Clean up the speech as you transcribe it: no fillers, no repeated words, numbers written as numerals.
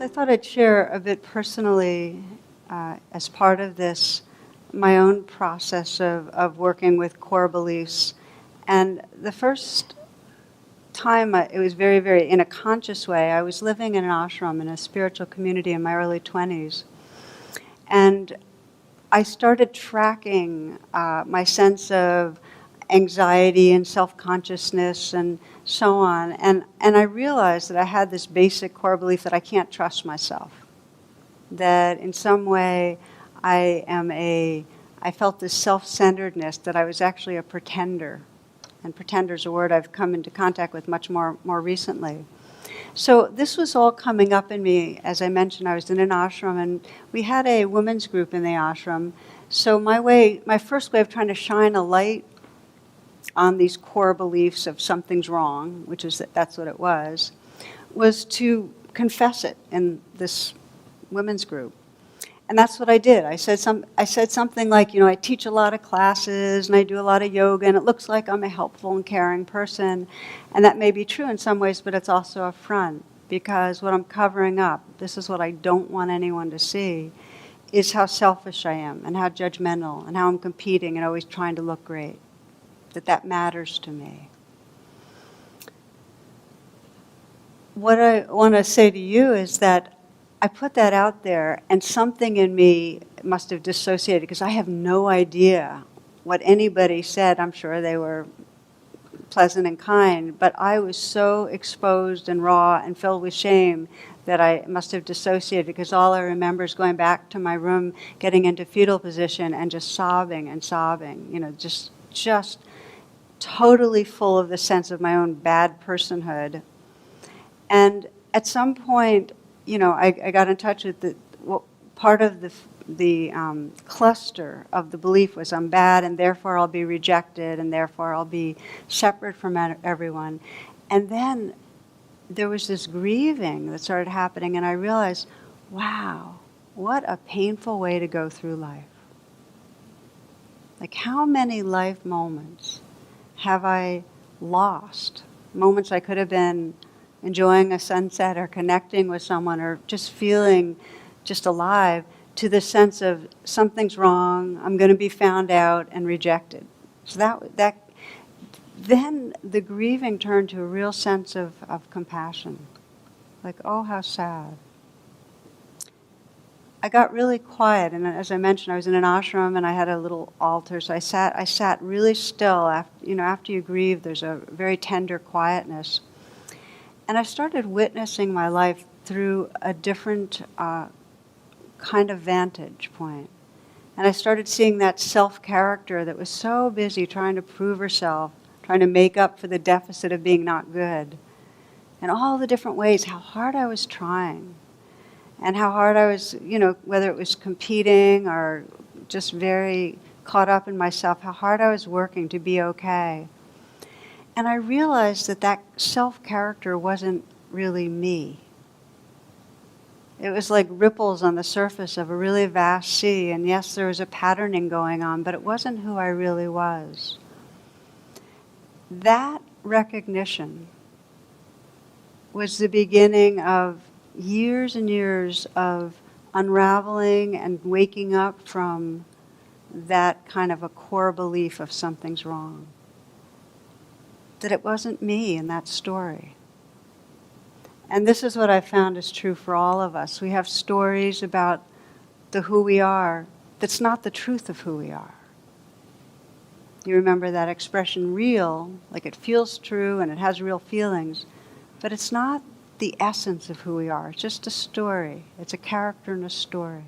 I thought I'd share a bit personally, as part of this, my own process of working with core beliefs. And the first time, it was very, very in a conscious way. I was living in an ashram in a spiritual community in my early 20s. And I started tracking my sense of anxiety and self-consciousness and so on. And I realized that I had this basic core belief that I can't trust myself. That in some way I felt this self-centeredness, that I was actually a pretender. And pretender is a word I've come into contact with much more recently. So this was all coming up in me. As I mentioned, I was in an ashram, and we had a women's group in the ashram. So my first way of trying to shine a light on these core beliefs of something's wrong, which is that's what it was to confess it in this women's group. And that's what I did. I said something like, I teach a lot of classes and I do a lot of yoga, and it looks like I'm a helpful and caring person. And that may be true in some ways, but it's also a front, because what I'm covering up, this is what I don't want anyone to see, is how selfish I am and how judgmental and how I'm competing and always trying to look great. That matters to me. What I want to say to you is that I put that out there, and something in me must have dissociated, because I have no idea what anybody said. I'm sure they were pleasant and kind, but I was so exposed and raw and filled with shame that I must have dissociated, because all I remember is going back to my room, getting into fetal position and just sobbing and sobbing, just totally full of the sense of my own bad personhood. And at some point, I got in touch with part of the cluster of the belief was I'm bad, and therefore I'll be rejected, and therefore I'll be separate from everyone. And then there was this grieving that started happening, and I realized, wow, what a painful way to go through life. Like, how many life moments have I lost? Moments I could have been enjoying a sunset or connecting with someone or just feeling just alive, to the sense of something's wrong, I'm going to be found out and rejected. So that then the grieving turned to a real sense of compassion. Like, oh, how sad. I got really quiet, and as I mentioned, I was in an ashram and I had a little altar, so I sat really still. After you grieve, there's a very tender quietness. And I started witnessing my life through a different kind of vantage point. And I started seeing that self-character that was so busy trying to prove herself, trying to make up for the deficit of being not good. And all the different ways, how hard I was trying. And how hard I was, whether it was competing or just very caught up in myself, how hard I was working to be okay. And I realized that self-character wasn't really me. It was like ripples on the surface of a really vast sea, and yes, there was a patterning going on, but it wasn't who I really was. That recognition was the beginning of years and years of unraveling and waking up from that kind of a core belief of something's wrong. That it wasn't me in that story. And this is what I found is true for all of us. We have stories about the who we are that's not the truth of who we are. You remember that expression, real, like it feels true and it has real feelings, but it's not the essence of who we are. It's just a story. It's a character in a story.